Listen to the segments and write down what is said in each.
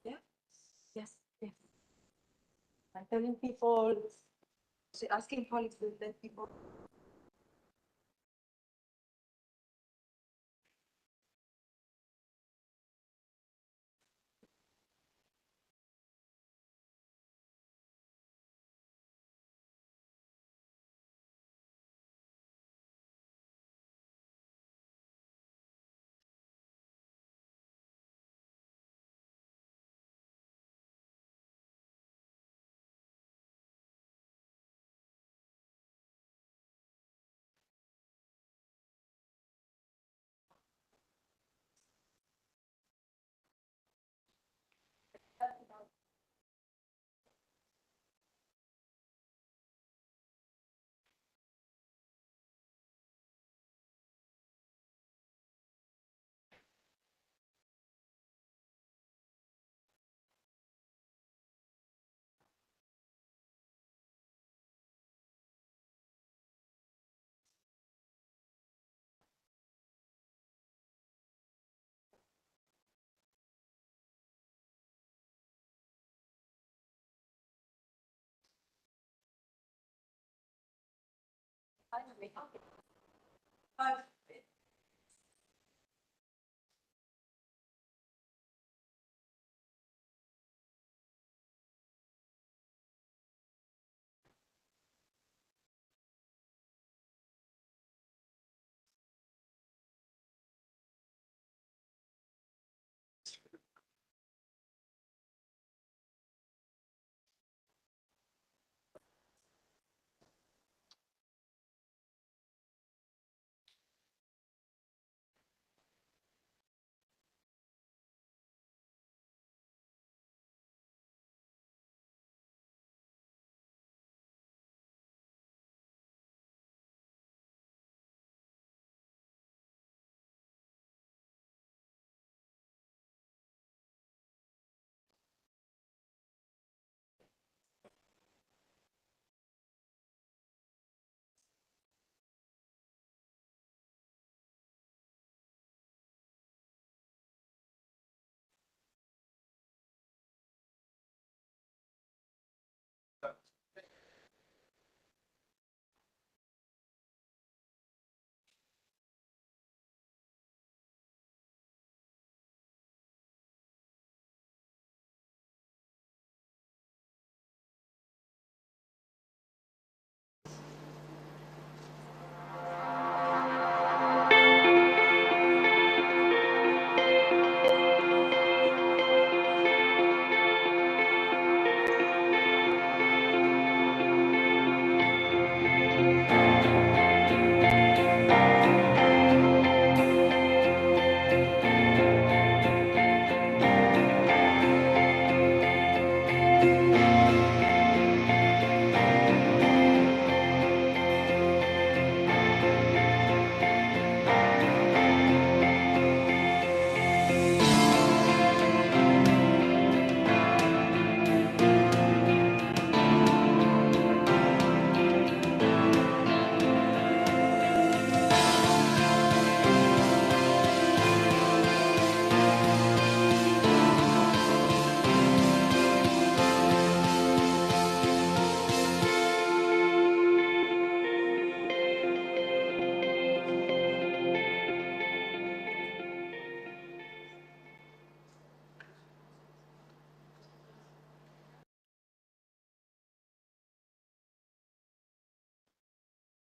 Yeah. Yes. Yes. I'm telling people, asking colleagues to let people.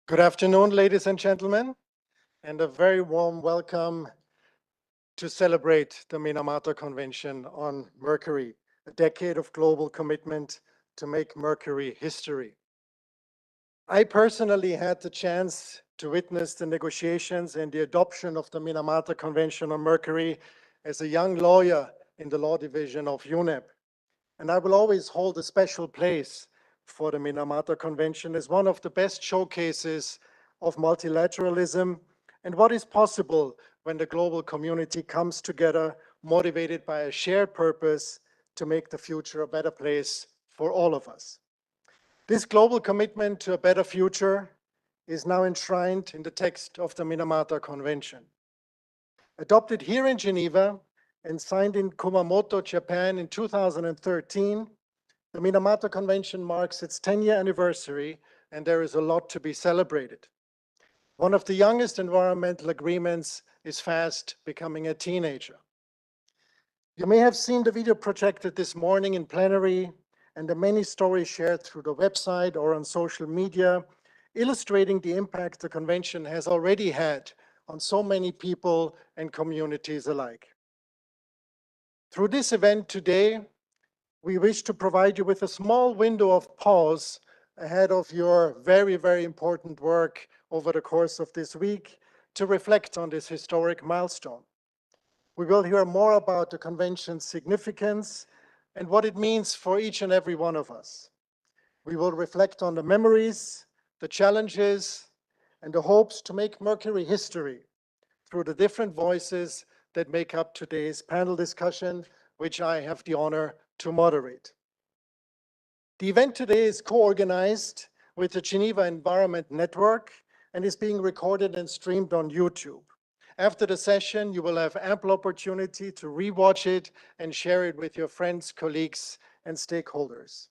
Good afternoon, ladies and gentlemen, and a very warm welcome to celebrate the Minamata Convention on Mercury, a decade of global commitment to make Mercury history. I personally had the chance to witness the negotiations and the adoption of the Minamata Convention on Mercury as a young lawyer in the law division of UNEP. And I will always hold a special place for the Minamata Convention as one of the best showcases of multilateralism and what is possible when the global community comes together, motivated by a shared purpose to make the future a better place for all of us. This global commitment to a better future is now enshrined in the text of the Minamata Convention. Adopted here in Geneva and signed in Kumamoto, Japan in 2013, the Minamata Convention marks its 10-year anniversary, and there is a lot to be celebrated. One of the youngest environmental agreements is fast becoming a teenager. You may have seen the video projected this morning in plenary and the many stories shared through the website or on social media, illustrating the impact the convention has already had on so many people and communities alike. Through this event today, we wish to provide you with a small window of pause ahead of your very, very important work over the course of this week to reflect on this historic milestone. We will hear more about the convention's significance and what it means for each and every one of us. We will reflect on the memories, the challenges, and the hopes to make Mercury history through the different voices that make up today's panel discussion, which I have the honor to moderate. The event today is co-organized with the Geneva Environment Network and is being recorded and streamed on YouTube. After the session, you will have ample opportunity to rewatch it and share it with your friends, colleagues, and stakeholders.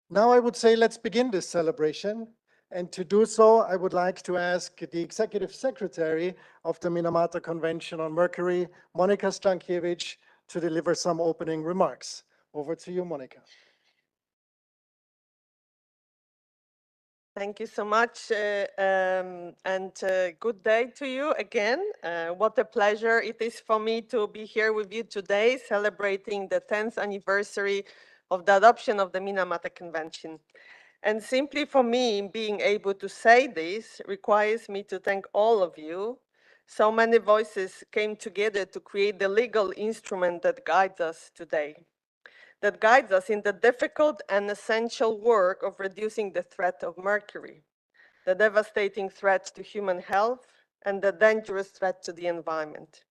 Now I would say let's begin this celebration. And to do so, I would like to ask the Executive Secretary of the Minamata Convention on Mercury, Monika Stankiewicz, to deliver some opening remarks. Over to you, Monika. Thank you so much, and good day to you again. What a pleasure it is for me to be here with you today, celebrating the 10th anniversary of the adoption of the Minamata Convention. And simply for me, being able to say this requires me to thank all of you. So many voices came together to create the legal instrument that guides us today, that guides us in the difficult and essential work of reducing the threat of mercury, the devastating threat to human health, and the dangerous threat to the environment.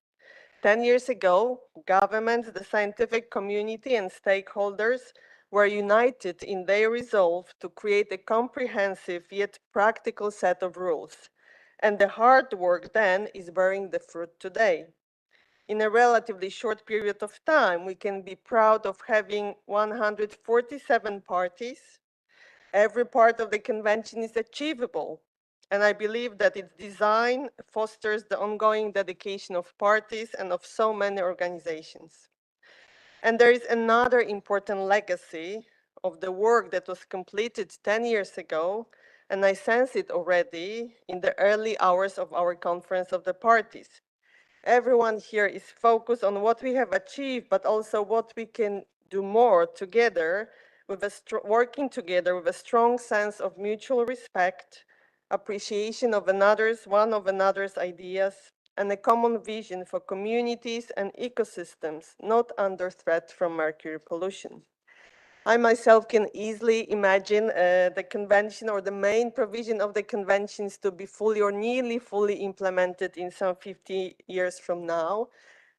10 years ago, governments, the scientific community, and stakeholders were united in their resolve to create a comprehensive yet practical set of rules. And the hard work then is bearing the fruit today. In a relatively short period of time, we can be proud of having 147 parties. Every part of the convention is achievable, and I believe that its design fosters the ongoing dedication of parties and of so many organizations. And there is another important legacy of the work that was completed 10 years ago, and I sense it already in the early hours of our Conference of the Parties. Everyone here is focused on what we have achieved, but also what we can do more together, working together with a strong sense of mutual respect, appreciation of one of another's ideas, and a common vision for communities and ecosystems not under threat from mercury pollution. I myself can easily imagine the convention or the main provision of the conventions to be fully or nearly fully implemented in some 50 years from now.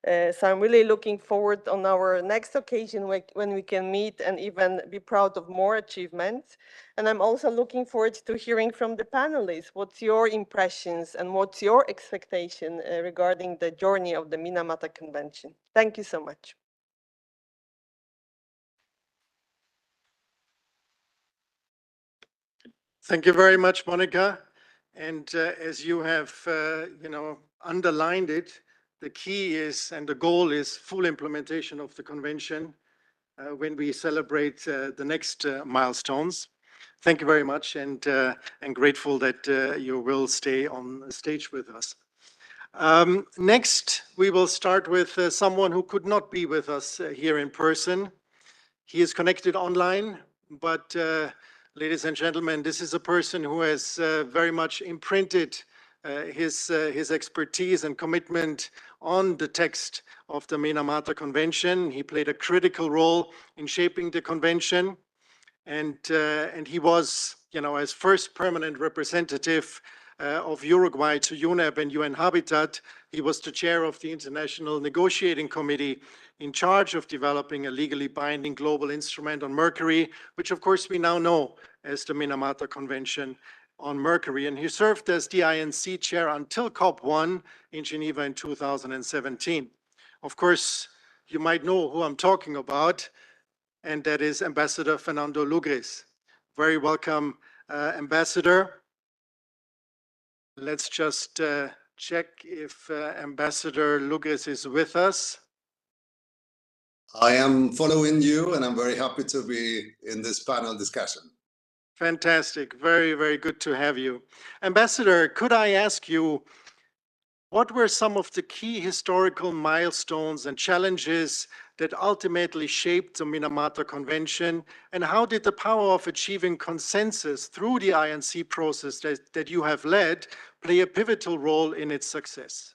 So I'm really looking forward on our next occasion when we can meet and even be proud of more achievements. And I'm also looking forward to hearing from the panelists. What's your impressions and what's your expectation regarding the journey of the Minamata Convention? Thank you so much. Thank you very much, Monika. And as you have, underlined it, the key is and the goal is full implementation of the convention when we celebrate the next milestones. Thank you very much, and grateful that you will stay on stage with us. Next, we will start with someone who could not be with us here in person. He is connected online, but ladies and gentlemen, this is a person who has very much imprinted his expertise and commitment on the text of the Minamata Convention. He played a critical role in shaping the convention, and he was, as first permanent representative of Uruguay to UNEP and UN Habitat, he was the chair of the International Negotiating Committee in charge of developing a legally binding global instrument on mercury, which of course we now know as the Minamata Convention on Mercury. And he served as the INC chair until COP-1 in Geneva in 2017. Of course, you might know who I'm talking about, and that is Ambassador Fernando Lugris. Very welcome, Ambassador. Let's just check if Ambassador Lugris is with us. I am following you, and I'm very happy to be in this panel discussion. Fantastic. Very, very good to have you. Ambassador, could I ask you, what were some of the key historical milestones and challenges that ultimately shaped the Minamata Convention, and how did the power of achieving consensus through the INC process that you have led play a pivotal role in its success?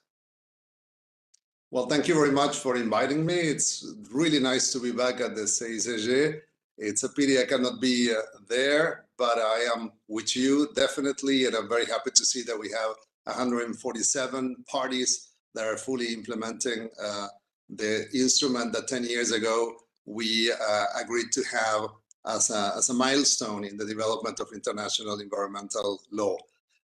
Well, thank you very much for inviting me. It's really nice to be back at the CICG. It's a pity I cannot be there, but I am with you definitely, and I'm very happy to see that we have 147 parties that are fully implementing the instrument that 10 years ago we agreed to have as a milestone in the development of international environmental law.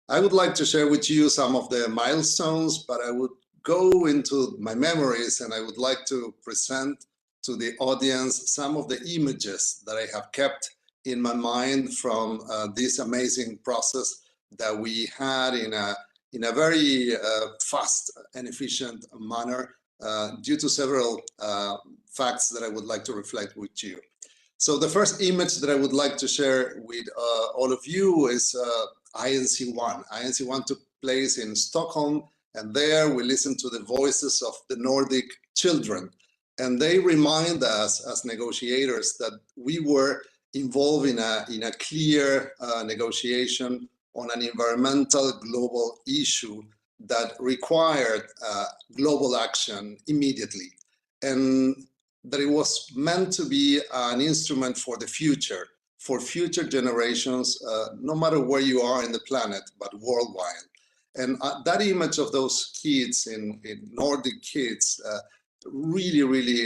I would like to share with you some of the milestones, but I would go into my memories, and I would like to present to the audience some of the images that I have kept in my mind from this amazing process that we had in a very fast and efficient manner due to several facts that I would like to reflect with you. So the first image that I would like to share with all of you is INC1. INC1 took place in Stockholm, and there we listened to the voices of the Nordic children. And they remind us as negotiators that we were involved in a clear negotiation on an environmental global issue that required global action immediately. And that it was meant to be an instrument for the future, for future generations, no matter where you are in the planet, but worldwide. And that image of those kids, in Nordic kids, really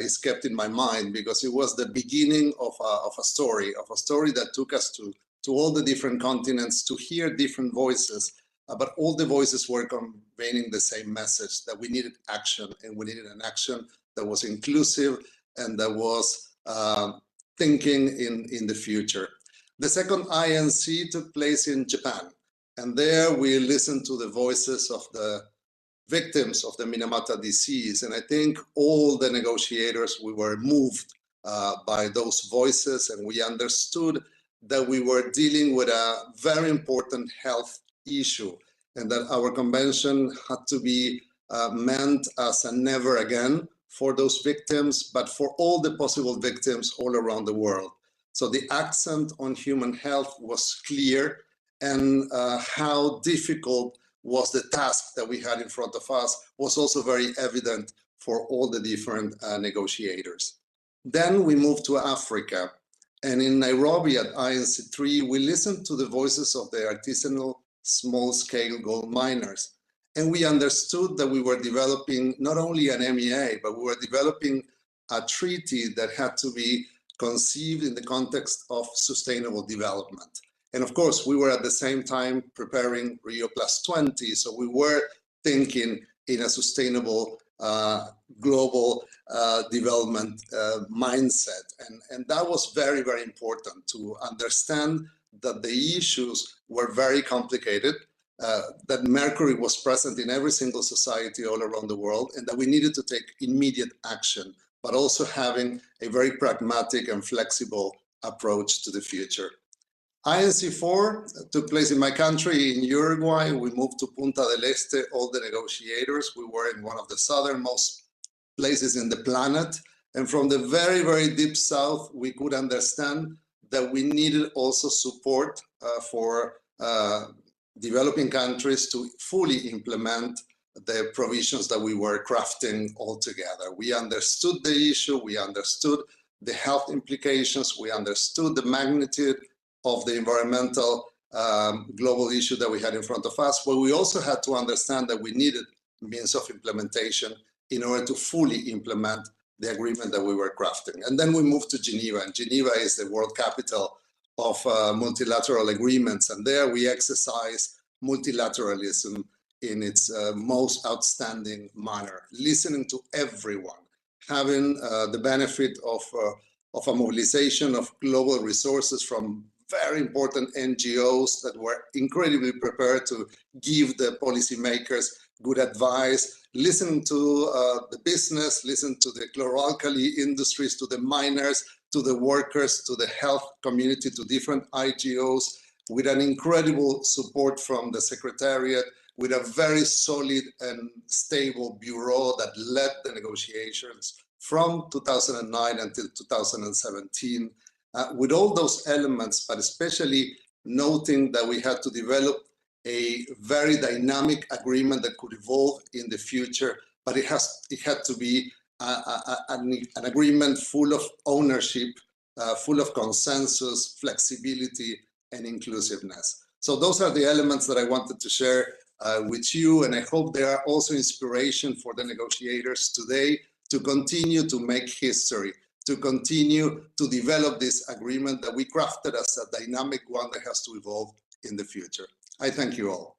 is kept in my mind, because it was the beginning of a story that took us to all the different continents to hear different voices, but all the voices were conveying the same message, that we needed action, and we needed an action that was inclusive and that was thinking in the future. The second INC took place in Japan, and there we listened to the voices of the victims of the Minamata disease. And I think all the negotiators, we were moved by those voices, and we understood that we were dealing with a very important health issue, and that our convention had to be meant as a never again for those victims, but for all the possible victims all around the world. So the accent on human health was clear, and how difficult was the task that we had in front of us was also very evident for all the different negotiators. Then we moved to Africa, and in Nairobi at INC3, we listened to the voices of the artisanal small-scale gold miners. And we understood that we were developing not only an MEA, but we were developing a treaty that had to be conceived in the context of sustainable development. And of course, we were at the same time preparing Rio+20, so we were thinking in a sustainable global development mindset. And that was very, very important to understand that the issues were very complicated, that Mercury was present in every single society all around the world, and that we needed to take immediate action, but also having a very pragmatic and flexible approach to the future. INC4 took place in my country, in Uruguay. We moved to Punta del Este, all the negotiators. We were in one of the southernmost places in the planet. And from the very, very deep south, we could understand that we needed also support for developing countries to fully implement the provisions that we were crafting all together. We understood the issue, we understood the health implications, we understood the magnitude of the environmental global issue that we had in front of us, but we also had to understand that we needed means of implementation in order to fully implement the agreement that we were crafting. And then we moved to Geneva, and Geneva is the world capital of multilateral agreements, and there we exercise multilateralism in its most outstanding manner, listening to everyone, having the benefit of a mobilization of global resources from very important NGOs that were incredibly prepared to give the policymakers good advice, listening to the business, listen to the chloralkali industries, to the miners, to the workers, to the health community, to different NGOs, with an incredible support from the Secretariat, with a very solid and stable bureau that led the negotiations from 2009 until 2017, with all those elements, but especially noting that we had to develop a very dynamic agreement that could evolve in the future, but it had to be an agreement full of ownership, full of consensus, flexibility, and inclusiveness. So those are the elements that I wanted to share with you, and I hope they are also inspiration for the negotiators today to continue to make history, to continue to develop this agreement that we crafted as a dynamic one that has to evolve in the future. I thank you all.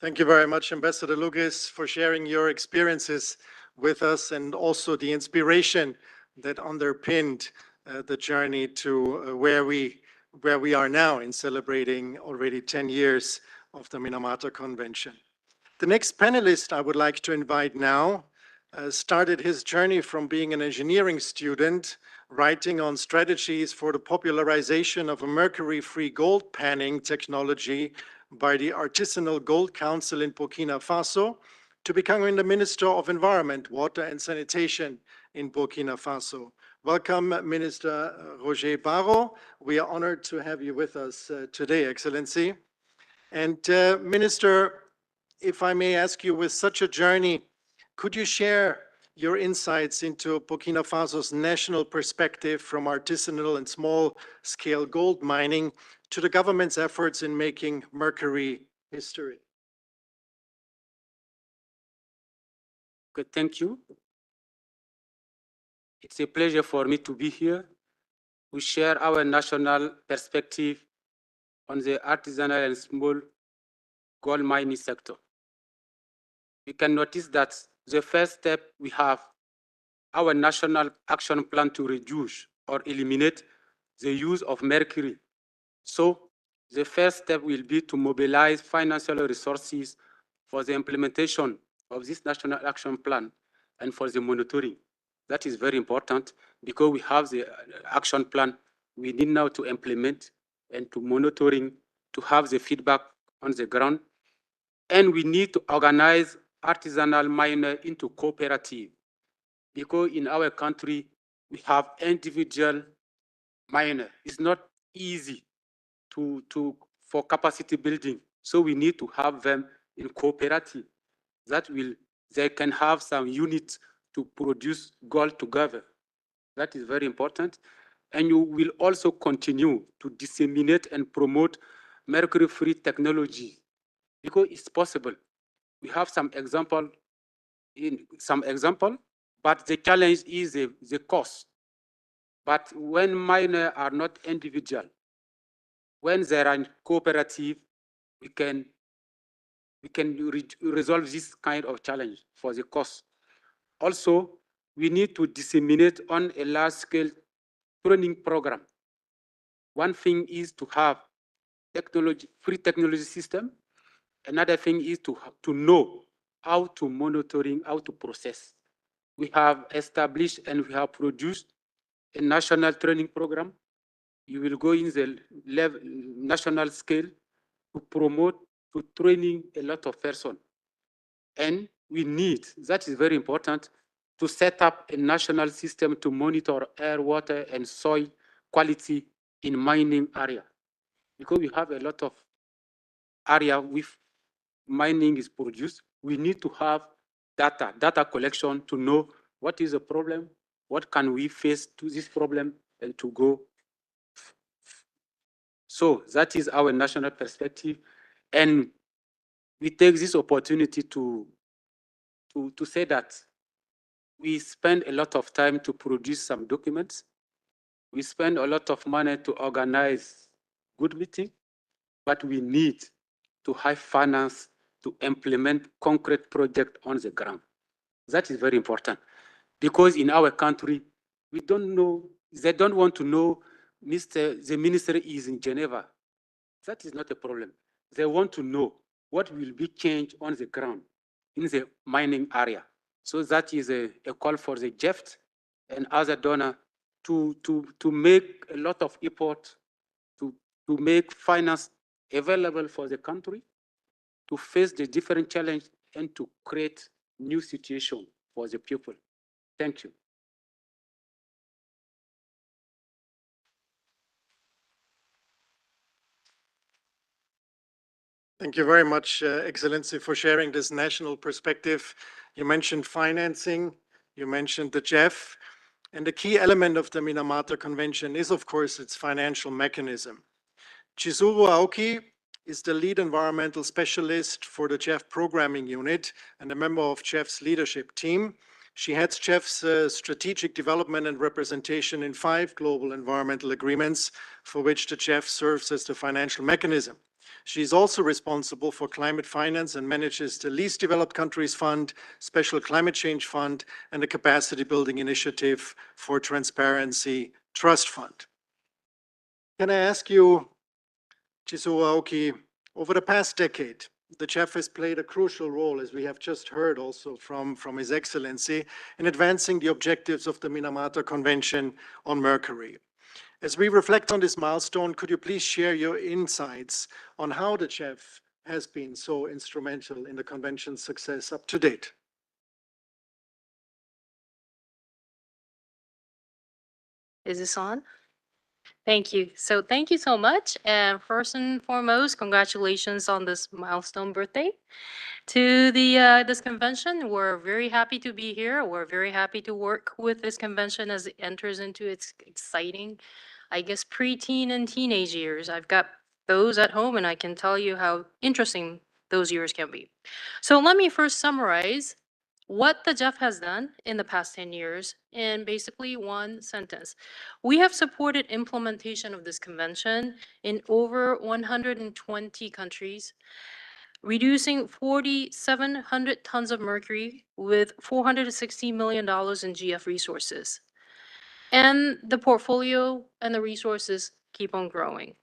Thank you very much, Ambassador Lucas, for sharing your experiences with us and also the inspiration that underpinned the journey to where we are now in celebrating already 10 years of the Minamata Convention. The next panelist I would like to invite now started his journey from being an engineering student, writing on strategies for the popularization of a mercury-free gold panning technology by the Artisanal Gold Council in Burkina Faso, to becoming the Minister of Environment, Water and Sanitation in Burkina Faso. Welcome, Minister Roger Barrot. We are honored to have you with us today, Excellency. And Minister, if I may ask you, with such a journey, could you share your insights into Burkina Faso's national perspective from artisanal and small-scale gold mining to the government's efforts in making Mercury history? Okay, thank you. It's a pleasure for me to be here. We share our national perspective on the artisanal and small gold mining sector. We can notice that the first step we have our national action plan to reduce or eliminate the use of mercury. So the first step will be to mobilize financial resources for the implementation of this national action plan and for the monitoring. That is very important because we have the action plan. We need now to implement and to monitoring, to have the feedback on the ground. And we need to organize artisanal miners into cooperative, because in our country, we have individual miners. It's not easy for capacity building. So we need to have them in cooperative. They can have some units to produce gold together. That is very important. And you will also continue to disseminate and promote mercury-free technology, because it's possible. We have some example, but the challenge is the cost. But when miners are not individual, when they are in cooperative, we can resolve this kind of challenge for the cost. Also, we need to disseminate on a large-scale training program. One thing is to have free technology system. Another thing is to know how to monitoring, how to process. We have established and we have produced a national training program. You will go in the national scale to promote, to training a lot of persons. And we need, that is very important, to set up a national system to monitor air, water, and soil quality in mining area. Because we have a lot of area with mining is produced, we need to have data collection to know what is the problem, what can we face to this problem, and to go. So that is our national perspective. And we take this opportunity to say that we spend a lot of time to produce some documents. We spend a lot of money to organize good meeting, but we need to have finance to implement concrete project on the ground. That is very important because in our country, we don't know, they don't want to know the minister is in Geneva. That is not a problem. They want to know what will be changed on the ground in the mining area. So that is a call for the GEFT and other donor to make a lot of effort to make finance available for the country to face the different challenges and to create new situation for the people. Thank you. Thank you very much, Excellency, for sharing this national perspective. You mentioned financing, you mentioned the GEF, and the key element of the Minamata Convention is, of course, its financial mechanism. Chizuru Aoki is the lead environmental specialist for the GEF programming unit and a member of GEF's leadership team. She heads GEF's strategic development and representation in 5 global environmental agreements for which the GEF serves as the financial mechanism. She is also responsible for climate finance and manages the Least Developed Countries Fund, Special Climate Change Fund, and the Capacity Building Initiative for Transparency Trust Fund. Can I ask you, Chizuru Aoki, over the past decade, the GEF has played a crucial role, as we have just heard also from His Excellency, in advancing the objectives of the Minamata Convention on Mercury. As we reflect on this milestone, could you please share your insights on how the GEF has been so instrumental in the convention's success up to date? Is this on? Thank you. So thank you so much. And first and foremost, congratulations on this milestone birthday to this convention. We're very happy to be here. We're very happy to work with this convention as it enters into its exciting, I guess, preteen and teenage years. I've got those at home and I can tell you how interesting those years can be. So let me first summarize what the GEF has done in the past 10 years in basically one sentence. We have supported implementation of this convention in over 120 countries, reducing 4,700 tons of mercury with $460 million in GF resources. And the portfolio and the resources keep on growing.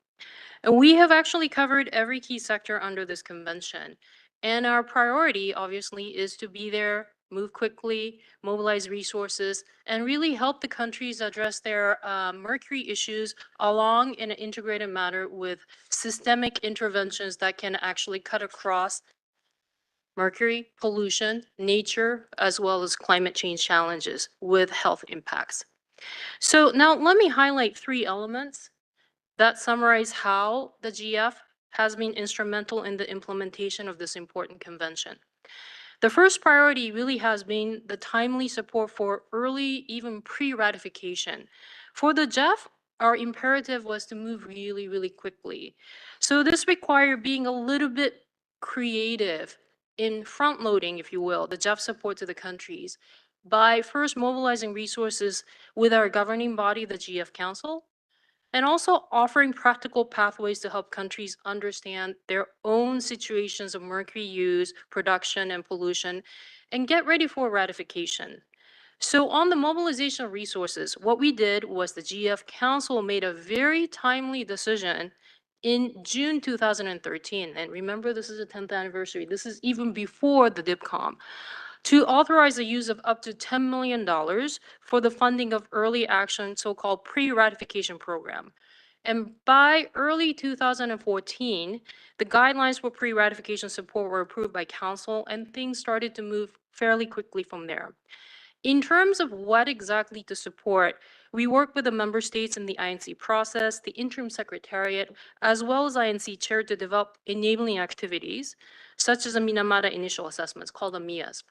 And we have actually covered every key sector under this convention. And our priority, obviously, is to be there, move quickly, mobilize resources, and really help the countries address their mercury issues along in an integrated manner with systemic interventions that can actually cut across mercury, pollution, nature, as well as climate change challenges with health impacts. So now let me highlight 3 elements that summarize how the GF has been instrumental in the implementation of this important convention. The first priority really has been the timely support for early, even pre-ratification. For the GEF, our imperative was to move really, really quickly. So this required being a little bit creative in front-loading, if you will, the GEF support to the countries by first mobilizing resources with our governing body, the GF Council, and also offering practical pathways to help countries understand their own situations of mercury use, production, and pollution, and get ready for ratification. So on the mobilization of resources, what we did was the GF Council made a very timely decision in June 2013. And remember, this is the 10th anniversary. This is even before the DIPCOM, to authorize the use of up to $10 million for the funding of early action, so-called pre-ratification program. And by early 2014, the guidelines for pre-ratification support were approved by Council, and things started to move fairly quickly from there. In terms of what exactly to support, we work with the member states in the INC process, the interim secretariat, as well as INC chair to develop enabling activities, such as the Minamata initial assessments, called the MIAs.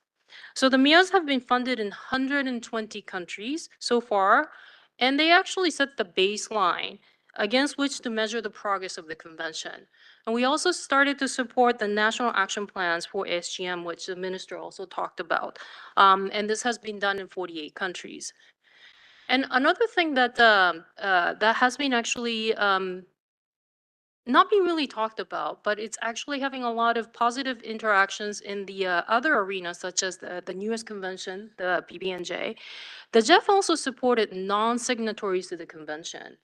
So the MIAs have been funded in 120 countries so far, and they actually set the baseline against which to measure the progress of the convention. And we also started to support the national action plans for SGM, which the minister also talked about. And this has been done in 48 countries. And another thing that that has been actually not being really talked about, but it's actually having a lot of positive interactions in the other arenas, such as the newest convention, the PBNJ. The JEF also supported non-signatories to the convention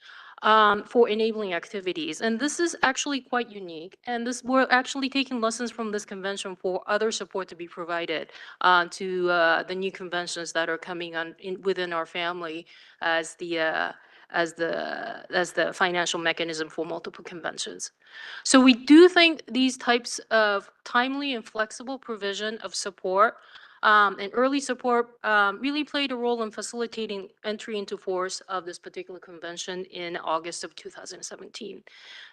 for enabling activities. And this is actually quite unique. And we're actually taking lessons from this convention for other support to be provided to the new conventions that are coming on within our family as the financial mechanism for multiple conventions. So we do think these types of timely and flexible provision of support and early support really played a role in facilitating entry into force of this particular convention in August of 2017.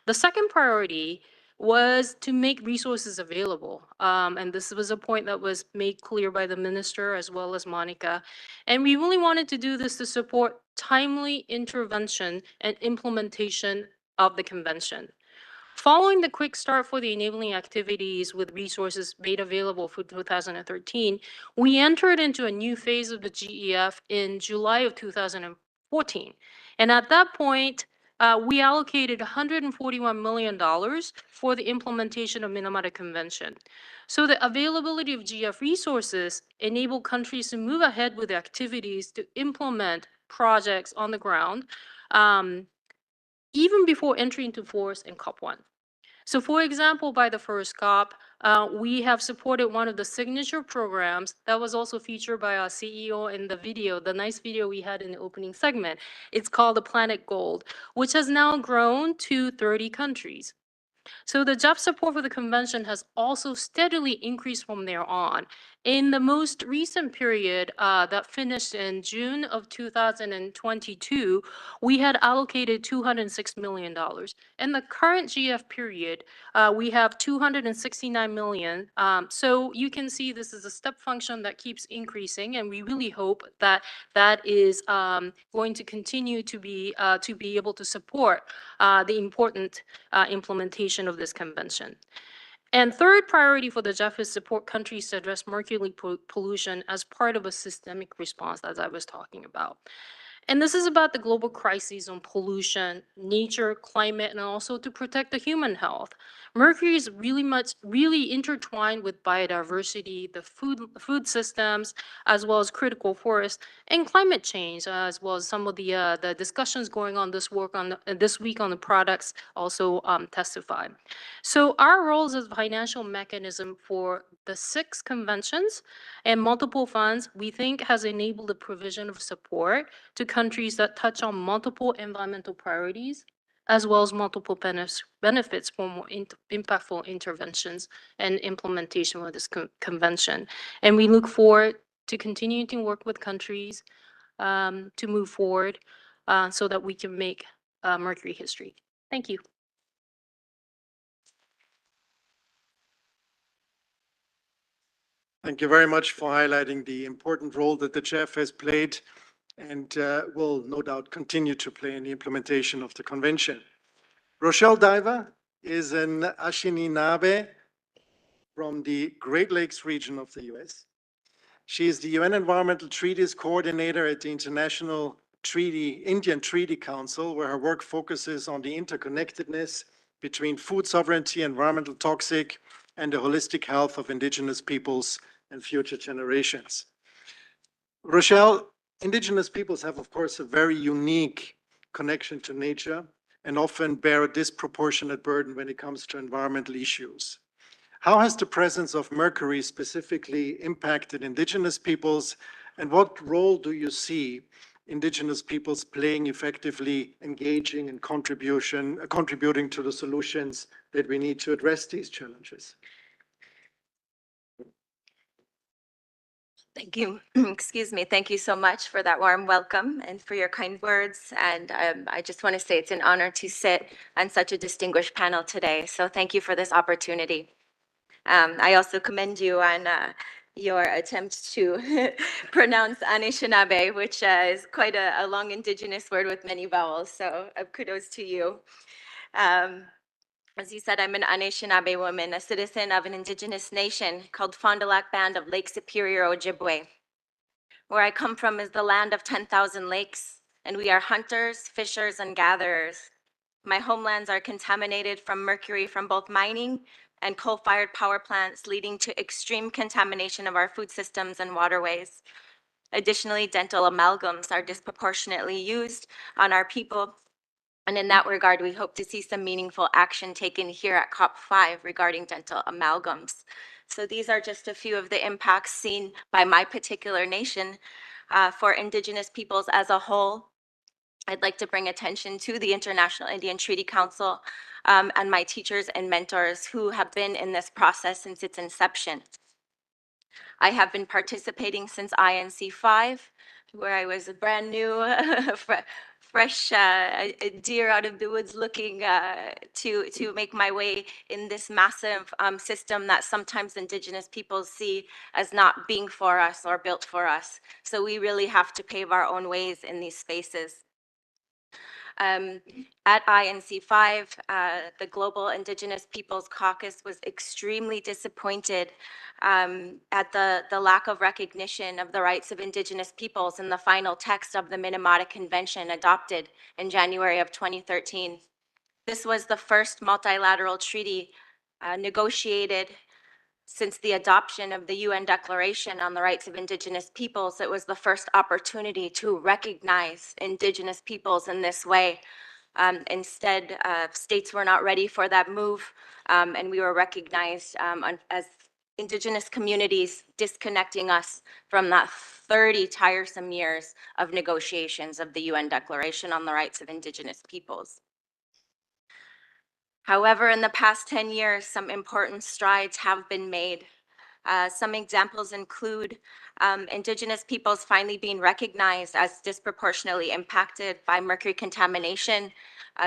The second priority was to make resources available. And this was a point that was made clear by the minister as well as Monica. And we really wanted to do this to support timely intervention and implementation of the convention. Following the quick start for the enabling activities with resources made available for 2013, we entered into a new phase of the GEF in July of 2014. And at that point, we allocated $141 million for the implementation of Minamata Convention. So the availability of GF resources enabled countries to move ahead with activities to implement projects on the ground, even before entering into force in COP-1. So for example, by the first COP, we have supported one of the signature programs that was also featured by our CEO in the video, the nice video we had in the opening segment. It's called the Planet Gold, which has now grown to 30 countries. So the JEF support for the convention has also steadily increased from there on. In the most recent period that finished in June of 2022, we had allocated $206 million. In the current GF period, we have $269 million. So you can see this is a step function that keeps increasing, and we really hope that that is going to continue to be able to support the important implementation of this convention. And third priority for the JEF is support countries to address mercury pollution as part of a systemic response, as I was talking about. And this is about the global crises on pollution, nature, climate, and also to protect the human health. Mercury is really intertwined with biodiversity, the food systems, as well as critical forests, and climate change, as well as some of the discussions going on this week on the products also testify. So our roles as financial mechanism for the 6 conventions and multiple funds, we think has enabled the provision of support to countries that touch on multiple environmental priorities, as well as multiple benefits for more impactful interventions and implementation of this convention. And we look forward to continuing to work with countries to move forward so that we can make Mercury history. Thank you. Thank you very much for highlighting the important role that the JEF has played and will no doubt continue to play in the implementation of the convention. Rochelle Diver is an Anishinaabe from the Great Lakes region of the US. She is the UN Environmental Treaties Coordinator at the International Indian Treaty Council, where her work focuses on the interconnectedness between food sovereignty, environmental toxic, and the holistic health of indigenous peoples and future generations. Rochelle, indigenous peoples have, of course, a very unique connection to nature and often bear a disproportionate burden when it comes to environmental issues. How has the presence of Mercury specifically impacted indigenous peoples, and what role do you see indigenous peoples playing effectively, engaging and contributing to the solutions that we need to address these challenges? Thank you. Excuse me. Thank you so much for that warm welcome and for your kind words. And I just want to say it's an honor to sit on such a distinguished panel today. So thank you for this opportunity. I also commend you on your attempt to pronounce Anishinaabe, which is quite a long indigenous word with many vowels. So kudos to you. As you said, I'm an Anishinaabe woman, a citizen of an indigenous nation called Fond du Lac Band of Lake Superior, Ojibwe. Where I come from is the land of 10,000 lakes, and we are hunters, fishers, and gatherers. My homelands are contaminated from mercury from both mining and coal-fired power plants, leading to extreme contamination of our food systems and waterways. Additionally, dental amalgams are disproportionately used on our people, and in that regard, we hope to see some meaningful action taken here at COP-5 regarding dental amalgams. So these are just a few of the impacts seen by my particular nation. For Indigenous peoples as a whole, I'd like to bring attention to the International Indian Treaty Council and my teachers and mentors who have been in this process since its inception. I have been participating since INC 5, where I was a brand new, fresh deer out of the woods looking to make my way in this massive system that sometimes Indigenous peoples see as not being for us or built for us. So we really have to pave our own ways in these spaces. At INC 5, the Global Indigenous Peoples Caucus was extremely disappointed at the lack of recognition of the rights of Indigenous peoples in the final text of the Minamata Convention adopted in January of 2013. This was the first multilateral treaty negotiated since the adoption of the UN Declaration on the Rights of Indigenous Peoples. It was the first opportunity to recognize Indigenous peoples in this way. Instead, states were not ready for that move, and we were recognized as Indigenous communities, disconnecting us from that 30 tiresome years of negotiations of the UN Declaration on the Rights of Indigenous Peoples. However, in the past 10 years, some important strides have been made. Some examples include Indigenous peoples finally being recognized as disproportionately impacted by mercury contamination,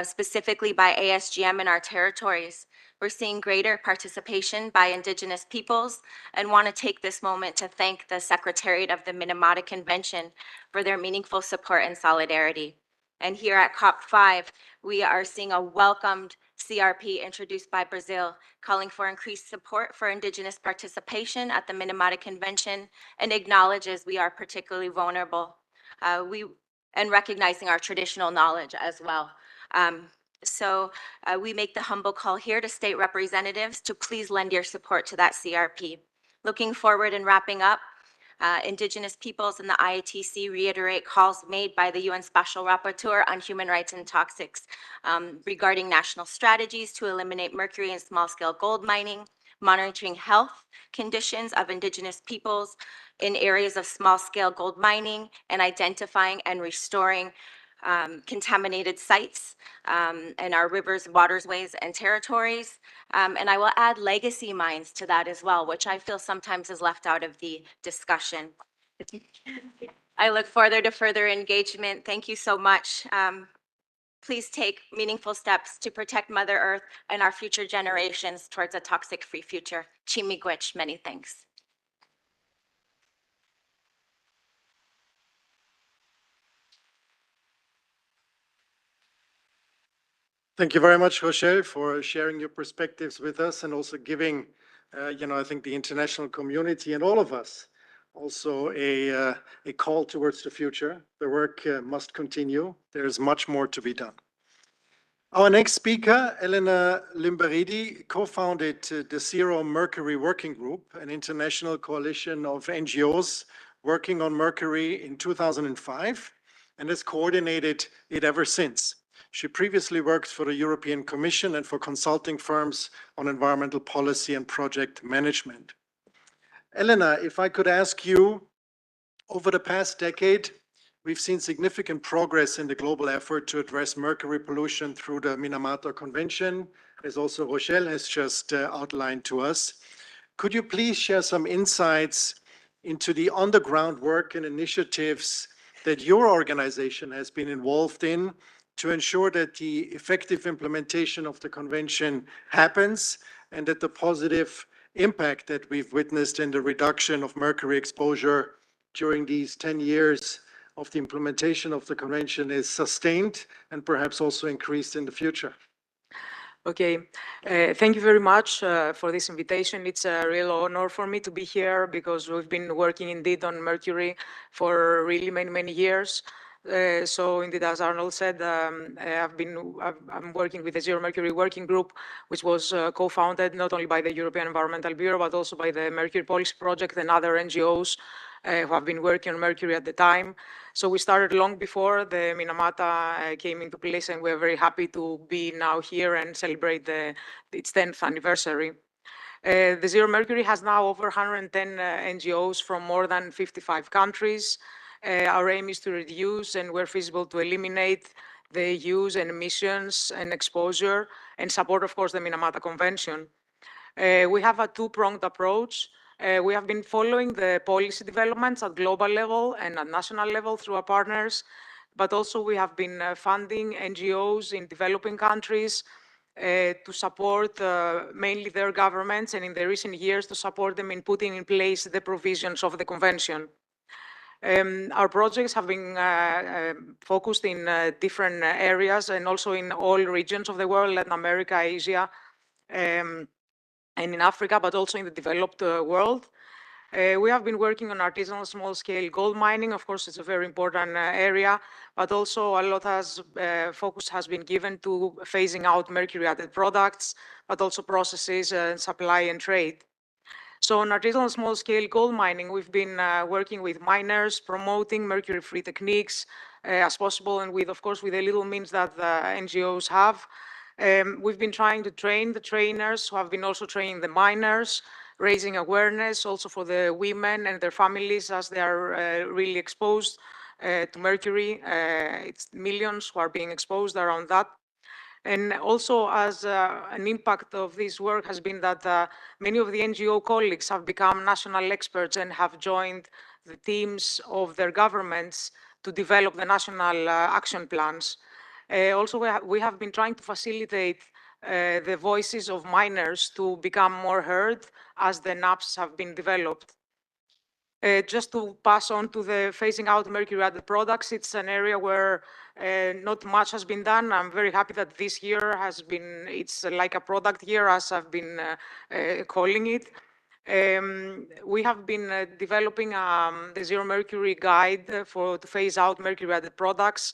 specifically by ASGM in our territories. We're seeing greater participation by Indigenous peoples and want to take this moment to thank the Secretariat of the Minamata Convention for their meaningful support and solidarity. And here at COP-5, we are seeing a welcomed CRP introduced by Brazil, calling for increased support for Indigenous participation at the Minamata Convention and acknowledges we are particularly vulnerable and recognizing our traditional knowledge as well. So we make the humble call here to state representatives to please lend your support to that CRP. Looking forward and wrapping up, Indigenous peoples and the IATC reiterate calls made by the UN Special Rapporteur on Human Rights and Toxics regarding national strategies to eliminate mercury in small-scale gold mining, monitoring health conditions of Indigenous peoples in areas of small-scale gold mining, and identifying and restoring contaminated sites in our rivers, waterways, and territories. And I will add legacy mines to that as well, which I feel sometimes is left out of the discussion. I look forward to further engagement. Thank you so much. Please take meaningful steps to protect Mother Earth and our future generations towards a toxic-free future. Chimigwich, many thanks. Thank you very much, Rochelle, for sharing your perspectives with us and also giving, I think the international community and all of us also a call towards the future. The work must continue. There's much more to be done. Our next speaker, Elena Liberdi, co-founded the Zero Mercury Working Group, an international coalition of NGOs working on mercury in 2005, and has coordinated it ever since. She previously worked for the European Commission and for consulting firms on environmental policy and project management. Elena, if I could ask you, over the past decade, we've seen significant progress in the global effort to address mercury pollution through the Minamata Convention, as also Rochelle has just outlined to us. Could you please share some insights into the on-the-ground work and initiatives that your organization has been involved in to ensure that the effective implementation of the convention happens and that the positive impact that we've witnessed in the reduction of mercury exposure during these 10 years of the implementation of the convention is sustained and perhaps also increased in the future? Okay, thank you very much for this invitation. It's a real honor for me to be here because we've been working indeed on mercury for really many years. So indeed, as Arnold said, I'm working with the Zero Mercury Working Group, which was co-founded not only by the European Environmental Bureau, but also by the Mercury Policy Project and other NGOs who have been working on Mercury at the time. So we started long before the Minamata came into place, and we're very happy to be now here and celebrate its 10th anniversary. The Zero Mercury has now over 110 NGOs from more than 55 countries. Our aim is to reduce and where feasible to eliminate the use and emissions and exposure and support, of course, the Minamata Convention. We have a two-pronged approach. We have been following the policy developments at global level and at national level through our partners, but also we have been funding NGOs in developing countries to support mainly their governments, and in the recent years to support them in putting in place the provisions of the convention. Our projects have been focused in different areas and also in all regions of the world, Latin America, Asia, and in Africa, but also in the developed world. We have been working on artisanal small-scale gold mining. Of course, it's a very important area, but also a lot focus has been given to phasing out mercury-added products, but also processes, supply and trade. So on artisanal small-scale gold mining, we've been working with miners, promoting mercury-free techniques as possible, and with, of course, with the little means that the NGOs have. We've been trying to train the trainers who have been also training the miners, raising awareness also for the women and their families as they are really exposed to mercury. It's millions who are being exposed around that. And also as an impact of this work has been that many of the NGO colleagues have become national experts and have joined the teams of their governments to develop the national action plans. Also, we have been trying to facilitate the voices of miners to become more heard as the NAPs have been developed. Just to pass on to the phasing out mercury-added products, it's an area where not much has been done. I'm very happy that this year it's like a product year, as I've been calling it. We have been developing the Zero Mercury Guide to phase out mercury-added products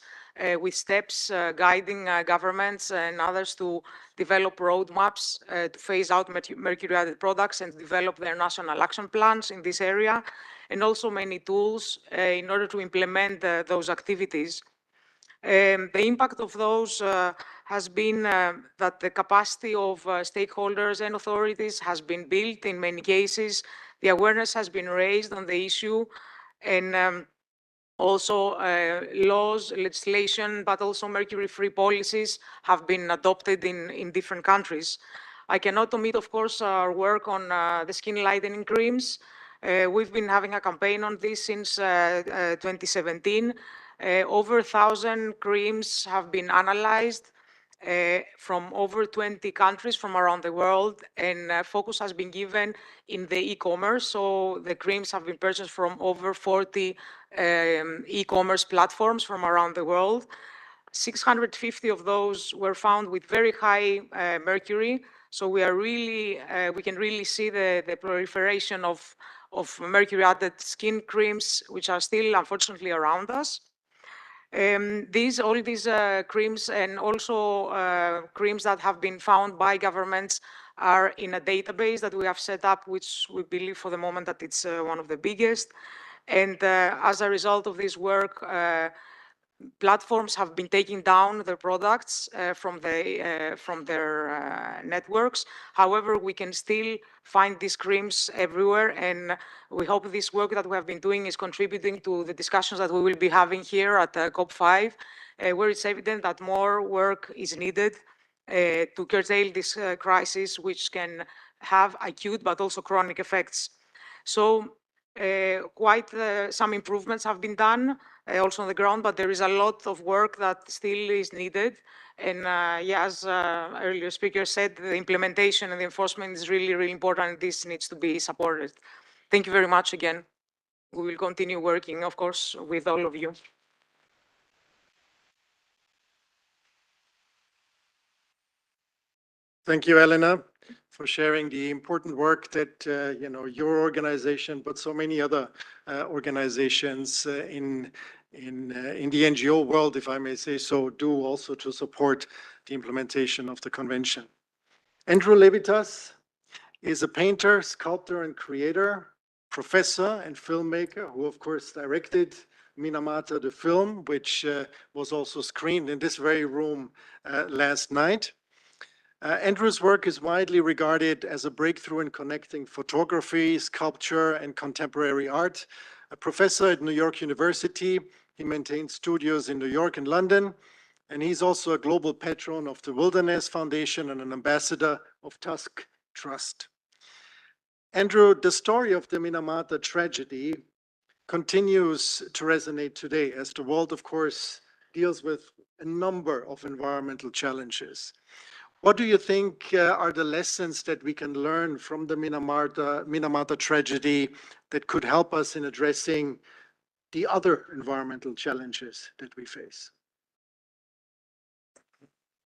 with steps guiding governments and others to develop roadmaps to phase out mercury-added products and develop their national action plans in this area, and also many tools in order to implement those activities. The impact of those has been that the capacity of stakeholders and authorities has been built in many cases. The awareness has been raised on the issue, and also laws, legislation, but also mercury-free policies have been adopted in different countries. I cannot omit, of course, our work on the skin lightening creams. We've been having a campaign on this since 2017. Over 1,000 creams have been analyzed from over 20 countries from around the world, and focus has been given in the e-commerce. So the creams have been purchased from over 40 e-commerce platforms from around the world. 650 of those were found with very high mercury. So we can really see the proliferation of mercury-added skin creams, which are still unfortunately around us. All these creams and also creams that have been found by governments are in a database that we have set up, which we believe for the moment that it's one of the biggest. And as a result of this work, platforms have been taking down their products from their networks. However, we can still find these creams everywhere, and we hope this work that we have been doing is contributing to the discussions that we will be having here at COP-5, where it's evident that more work is needed to curtail this crisis, which can have acute but also chronic effects. So quite some improvements have been done also on the ground, but there is a lot of work that still is needed. And yeah, as earlier speaker said, the implementation and the enforcement is really, really important, and this needs to be supported. Thank you very much again. We will continue working, of course, with all of you. Thank you, Elena, for sharing the important work that your organization, but so many other organizations in in the NGO world, if I may say so, do also to support the implementation of the convention. Andrew Levitas is a painter, sculptor, and creator, professor and filmmaker who, of course, directed Minamata, the film, which was also screened in this very room last night. Andrew's work is widely regarded as a breakthrough in connecting photography, sculpture, and contemporary art. A professor at New York University, he maintains studios in New York and London, and he's also a global patron of the Wilderness Foundation and an ambassador of Tusk Trust. Andrew, the story of the Minamata tragedy continues to resonate today as the world, of course, deals with a number of environmental challenges. What do you think are the lessons that we can learn from the Minamata tragedy that could help us in addressing the other environmental challenges that we face?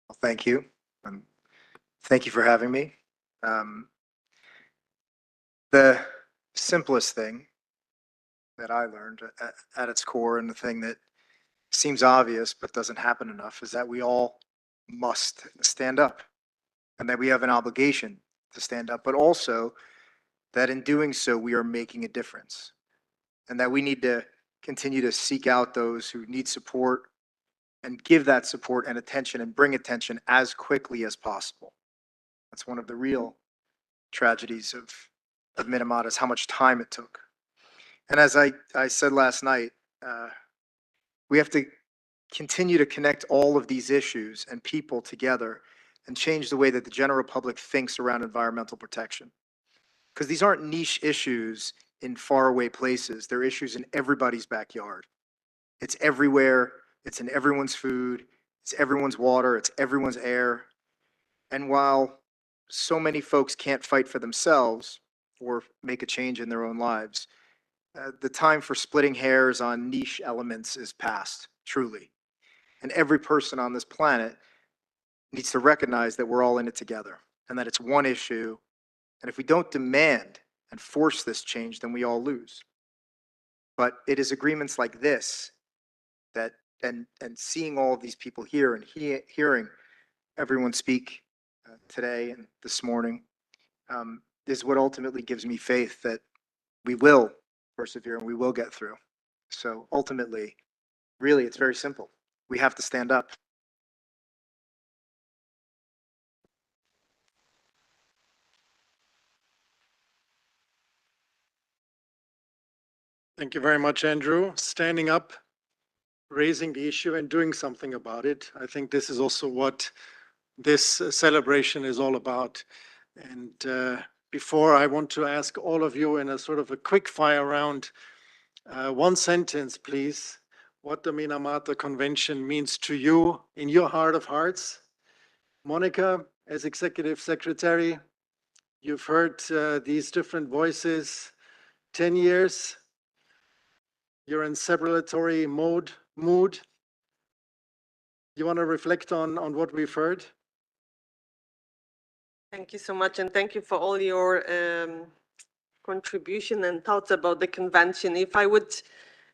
Well, thank you. Thank you for having me. The simplest thing that I learned at its core, and the thing that seems obvious but doesn't happen enough, is that we all must stand up, and that we have an obligation to stand up, but also that in doing so, we are making a difference, and that we need to continue to seek out those who need support and give that support and attention and bring attention as quickly as possible. That's one of the real tragedies of Minamata, is how much time it took. And as I said last night, we have to continue to connect all of these issues and people together and change the way that the general public thinks around environmental protection. Because these aren't niche issues in faraway places. They're issues in everybody's backyard. It's everywhere. It's in everyone's food. It's everyone's water. It's everyone's air. And while so many folks can't fight for themselves or make a change in their own lives, the time for splitting hairs on niche elements is past, truly. And every person on this planet needs to recognize that we're all in it together and that it's one issue. And if we don't demand and force this change, then we all lose. But it is agreements like this that, and seeing all of these people here and hearing everyone speak today and this morning, is what ultimately gives me faith that we will persevere and we will get through. So ultimately, really, it's very simple. We have to stand up. Thank you very much, Andrew. Standing up, raising the issue and doing something about it. I think this is also what this celebration is all about. And before, I want to ask all of you in a sort of a quick fire round, one sentence, please, what the Minamata Convention means to you in your heart of hearts. Monica, as Executive Secretary, you've heard these different voices, 10 years, you're in celebratory mood. You want to reflect on what we've heard? Thank you so much, and thank you for all your contribution and thoughts about the convention. If I would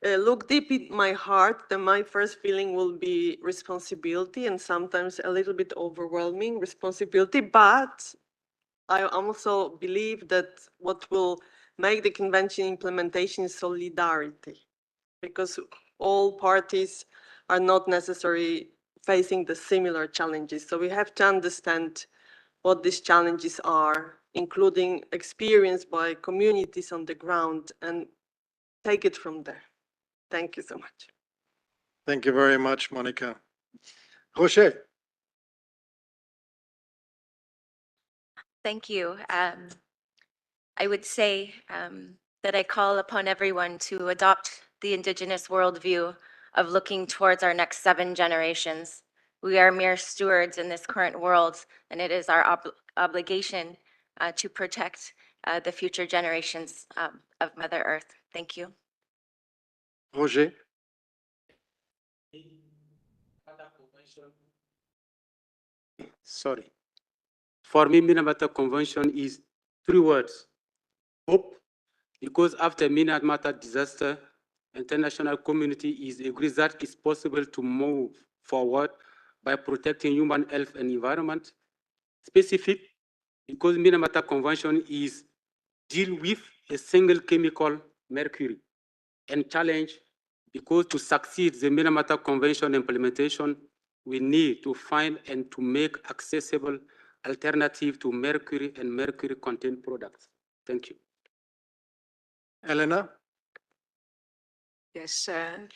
look deep in my heart, then my first feeling will be responsibility, and sometimes a little bit overwhelming responsibility. But I also believe that what will make the convention implementation is solidarity, because all parties are not necessarily facing the similar challenges. So we have to understand what these challenges are, including experience by communities on the ground, and take it from there. Thank you so much. Thank you very much, Monica. Roger. Thank you. I would say that I call upon everyone to adopt the Indigenous worldview of looking towards our next 7 generations. We are mere stewards in this current world, and it is our obligation to protect the future generations of Mother Earth. Thank you. Roger. Sorry. For me, Minamata Convention is 3 words. Hope, because after Minamata disaster, international community is agreed that it's possible to move forward by protecting human health and environment. Specific, because Minamata Convention is deal with a single chemical, mercury, and challenge because to succeed the Minamata Convention implementation, we need to find and to make accessible alternative to mercury and mercury content products. Thank you. Elena? Yes,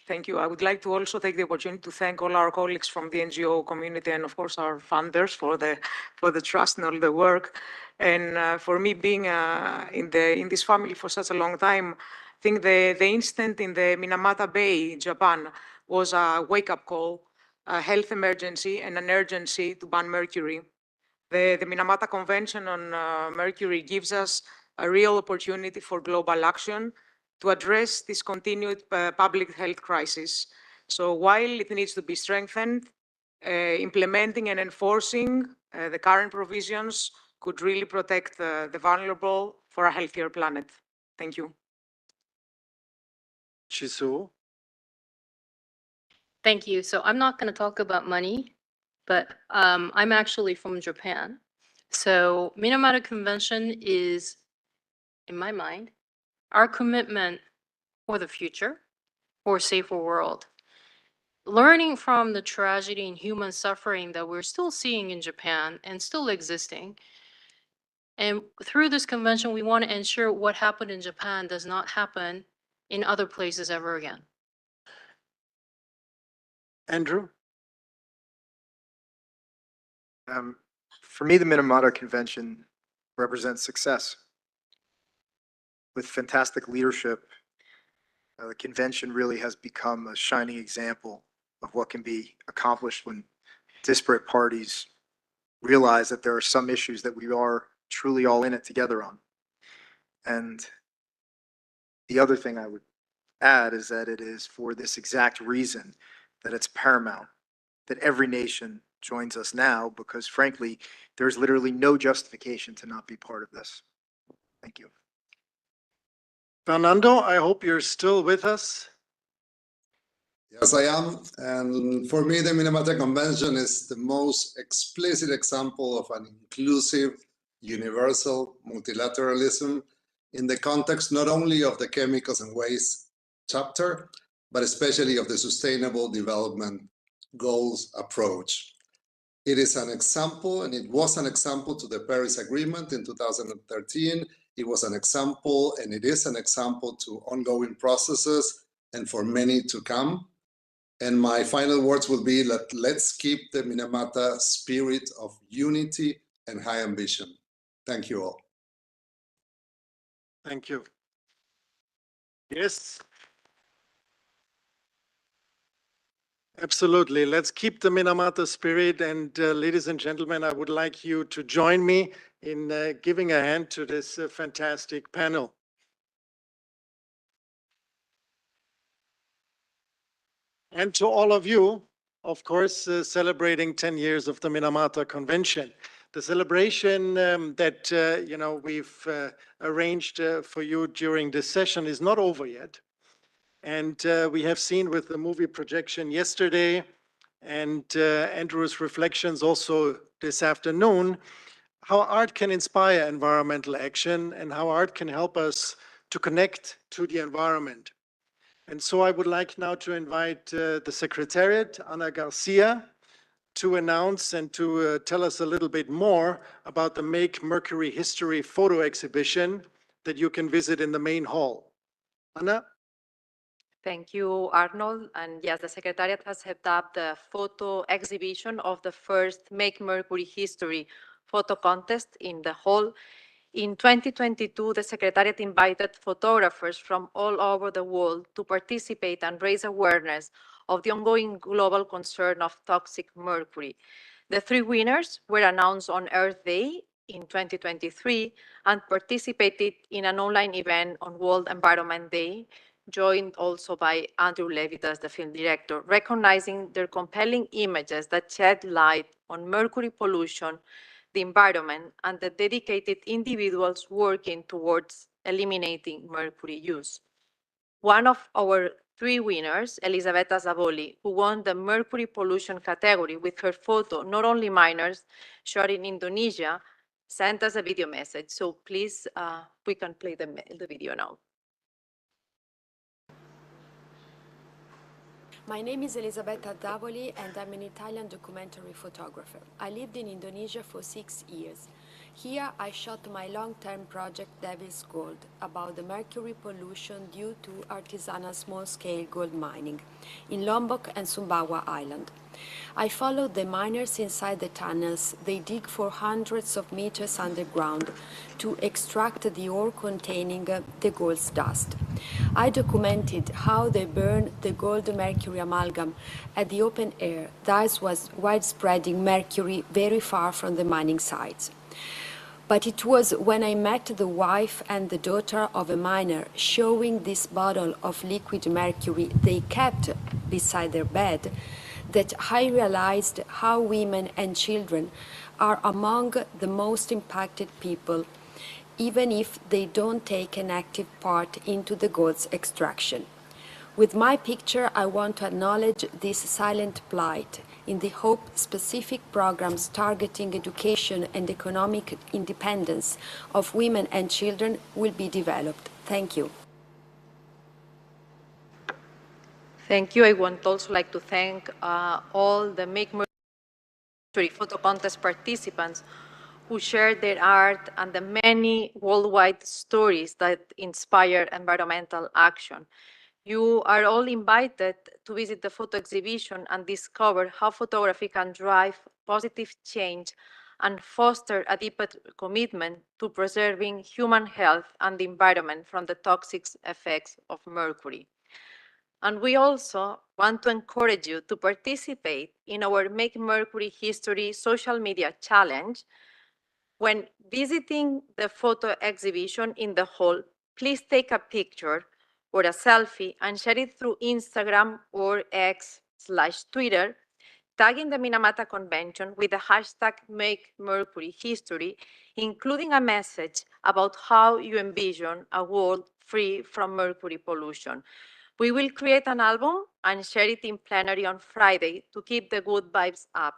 thank you. I would like to also take the opportunity to thank all our colleagues from the NGO community and of course our funders for the trust and all the work. And for me being in this family for such a long time, I think the incident in the Minamata Bay, Japan, was a wake-up call, a health emergency and an urgency to ban mercury. The Minamata Convention on Mercury gives us a real opportunity for global action to address this continued public health crisis. So while it needs to be strengthened, implementing and enforcing the current provisions could really protect the vulnerable for a healthier planet. Thank you. Chisu? Thank you. So I'm not going to talk about money, but I'm actually from Japan. So Minamata Convention is, in my mind, our commitment for the future, for a safer world. Learning from the tragedy and human suffering that we're still seeing in Japan and still existing. And through this convention, we want to ensure what happened in Japan does not happen in other places ever again. Andrew? For me, the Minamata Convention represents success. With fantastic leadership, the convention really has become a shining example of what can be accomplished when disparate parties realize that there are some issues that we are truly all in it together on. And the other thing I would add is that it is for this exact reason that it's paramount that every nation joins us now, because frankly, there's literally no justification to not be part of this. Thank you. Fernando, I hope you're still with us. Yes, I am. And for me, the Minamata Convention is the most explicit example of an inclusive, universal multilateralism in the context not only of the chemicals and waste chapter, but especially of the Sustainable Development Goals approach. It is an example, and it was an example to the Paris Agreement in 2013. It was an example, and it is an example to ongoing processes and for many to come. And my final words will be that let's keep the Minamata spirit of unity and high ambition. Thank you all. Thank you. Yes. Absolutely. Let's keep the Minamata spirit. And ladies and gentlemen, I would like you to join me in giving a hand to this fantastic panel. And to all of you, of course, celebrating 10 years of the Minamata Convention. The celebration that we've arranged for you during this session is not over yet. And we have seen with the movie projection yesterday and Andrew's reflections also this afternoon, how art can inspire environmental action and how art can help us to connect to the environment. And so I would like now to invite the Secretariat, Ana Garcia, to announce and to tell us a little bit more about the Make Mercury History photo exhibition that you can visit in the main hall. Ana? Thank you, Arnold. And yes, the Secretariat has set up the photo exhibition of the first Make Mercury History photo contest in the hall. In 2022, the Secretariat invited photographers from all over the world to participate and raise awareness of the ongoing global concern of toxic mercury. The three winners were announced on Earth Day in 2023 and participated in an online event on World Environment Day, joined also by Andrew Levitas, the film director, recognizing their compelling images that shed light on mercury pollution, the environment, and the dedicated individuals working towards eliminating mercury use. One of our three winners, Elisabetta Zavoli, who won the Mercury pollution category with her photo, Not Only Miners, shot in Indonesia, sent us a video message. So please, we can play the video now. My name is Elisabetta Zavoli and I'm an Italian documentary photographer. I lived in Indonesia for 6 years. Here I shot my long-term project Devil's Gold about the mercury pollution due to artisanal small-scale gold mining in Lombok and Sumbawa Island. I followed the miners inside the tunnels they dig for hundreds of meters underground to extract the ore containing the gold's dust. I documented how they burn the gold-mercury amalgam at the open air, thus was widespreading mercury very far from the mining sites. But it was when I met the wife and the daughter of a miner showing this bottle of liquid mercury they kept beside their bed that I realized how women and children are among the most impacted people, even if they don't take an active part into the gold's extraction. With my picture, I want to acknowledge this silent plight in the hope specific programs targeting education and economic independence of women and children will be developed. Thank you. Thank you. I would also like to thank all the Make Mercury photo contest participants who shared their art and the many worldwide stories that inspire environmental action. You are all invited to visit the photo exhibition and discover how photography can drive positive change and foster a deeper commitment to preserving human health and the environment from the toxic effects of mercury. And we also want to encourage you to participate in our Make Mercury History social media challenge. When visiting the photo exhibition in the hall, please take a picture or a selfie and share it through Instagram or X/Twitter, tagging the Minamata Convention with the hashtag Make Mercury History, including a message about how you envision a world free from mercury pollution. We will create an album and share it in plenary on Friday to keep the good vibes up.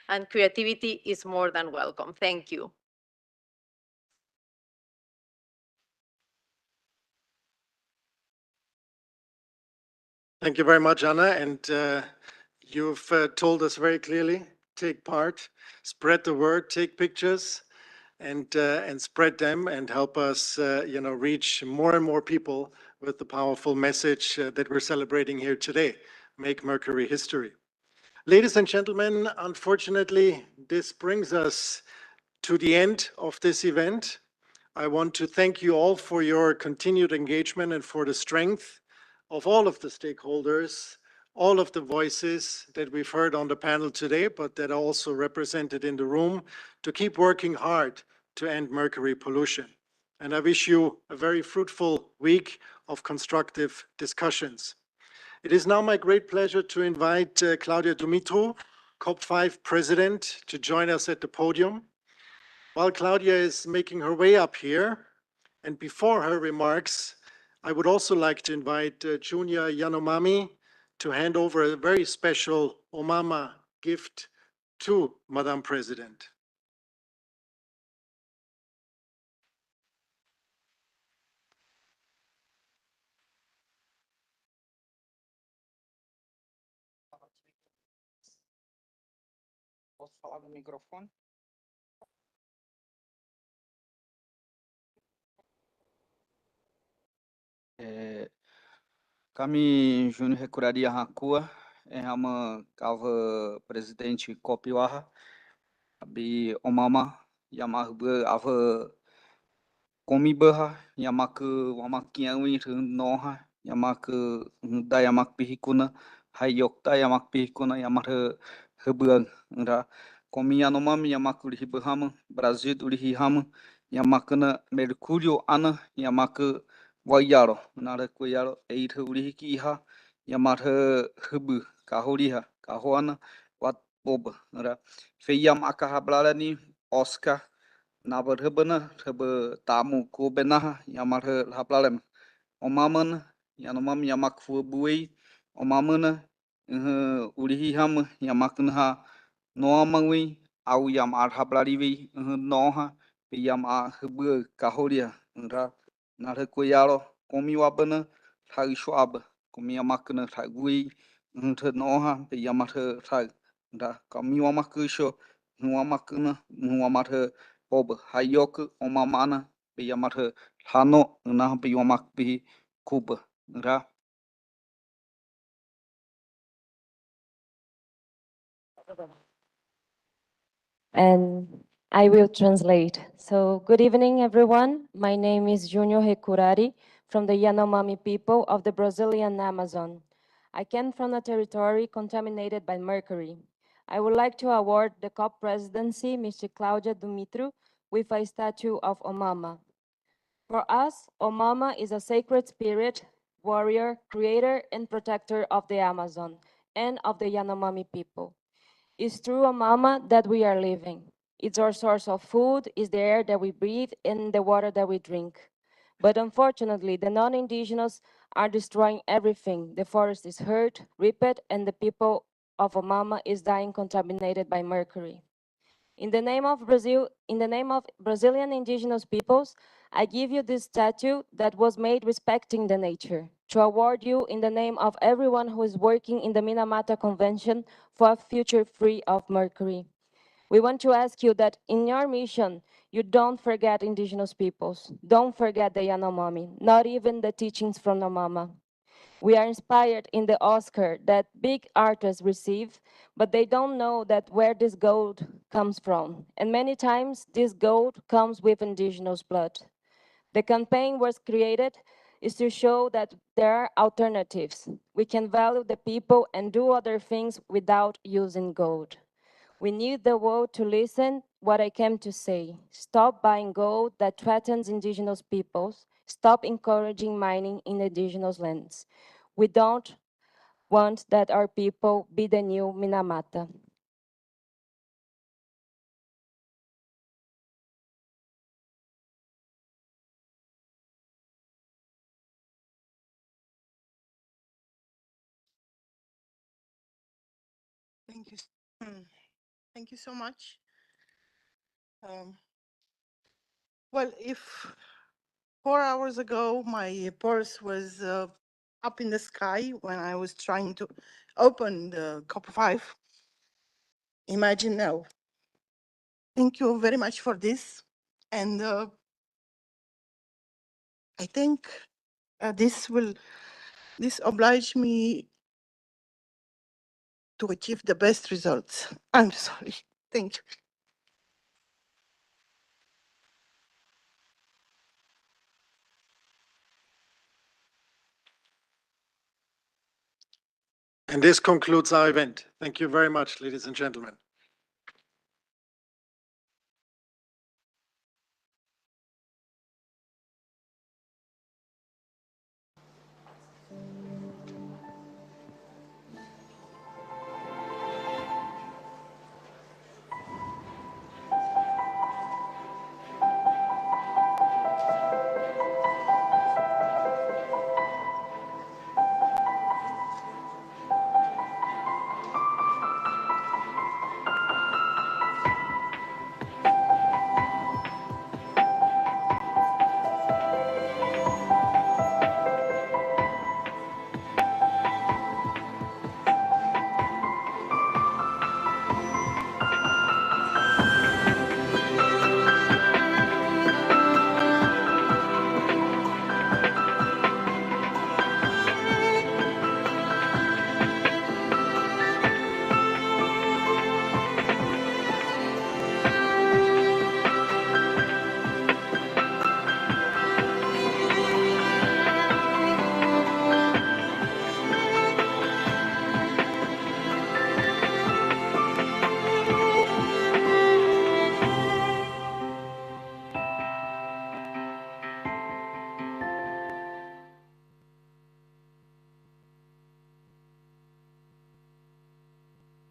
And creativity is more than welcome. Thank you. Thank you very much, Anna. And you've told us very clearly, take part, spread the word, take pictures, and spread them and help us, reach more and more people with the powerful message that we're celebrating here today, Make Mercury History. Ladies and gentlemen, unfortunately, this brings us to the end of this event. I want to thank you all for your continued engagement and for the strength of all of the stakeholders, all of the voices that we've heard on the panel today, but that are also represented in the room, to keep working hard to end mercury pollution. And I wish you a very fruitful week of constructive discussions. It is now my great pleasure to invite Claudia Dumitru, COP-5 President, to join us at the podium. While Claudia is making her way up here, and before her remarks, I would also like to invite Junior Yanomami to hand over a very special Omama gift to Madam President. Posso falar no microfone? Kami Júnior Recuraria Hakua, Hama Kava Presidente Kopiwaha, Abi Omama, Yamahba Ava Komibaha, Yamaku Wamakiawi Noha, Yamaku Dayamak Pihikuna, Hayokta Yamak Pihikuna, Yamar Hebuang, Komianomam, Yamakuri Hibahama, Brasil Urihama, Yamakana Mercurio Ana, Yamaku Wayaro, Nara Kuyaro, Eight Urihikiha, Yamar Hebu, Kahoriha, Kahoana, Wat Bob, Fayam Akahablani, Oscar. Nabar hebena hebe tamu ko benah yamar he haplalem omamen Yanomam Yamak Fubui, Omamuna, Urihi Ham, Yamaknha, Noamangui, Au Yam Arhablarivi, Noha, Yama Hubu, Kahoria, Narakoyaro, Komiwabana, Tag Schwab, Komiamakna, Tagui, Noha, Yamata Tag, Kamiwamakusho, Nuamakuna, Nuamata, Bob, Hayok, Omamana, Yamata, Hano, Nah, Biwamak, Kuba, Ra. And I will translate. So, good evening, everyone. My name is Junior Hekurari from the Yanomami people of the Brazilian Amazon. I came from a territory contaminated by mercury. I would like to award the COP presidency, Mr. Claudia Dumitru, with a statue of Omama. For us, Omama is a sacred spirit, warrior, creator, and protector of the Amazon and of the Yanomami people. It's through Omama that we are living. It's our source of food, it's the air that we breathe, and the water that we drink. But unfortunately, the non-indigenous are destroying everything. The forest is hurt, ripped, and the people of Omama is dying contaminated by mercury. In the name of Brazil, in the name of Brazilian indigenous peoples, I give you this statue that was made respecting the nature, to award you in the name of everyone who is working in the Minamata Convention for a future free of mercury. We want to ask you that in your mission, you don't forget indigenous peoples. Don't forget the Yanomami, not even the teachings from the Mama. We are inspired in the Oscar that big artists receive, but they don't know that where this gold comes from. And many times this gold comes with indigenous blood. The campaign was created is to show that there are alternatives. We can value the people and do other things without using gold. We need the world to listen what I came to say. Stop buying gold that threatens indigenous peoples. Stop encouraging mining in indigenous lands. We don't want that our people be the new Minamata. Thank you. Thank you so much. Well, if 4 hours ago my purse was up in the sky when I was trying to open the COP-5, imagine now. Thank you very much for this. And I think this oblige me to achieve the best results. I'm sorry. Thank you. And this concludes our event. Thank you very much, ladies and gentlemen.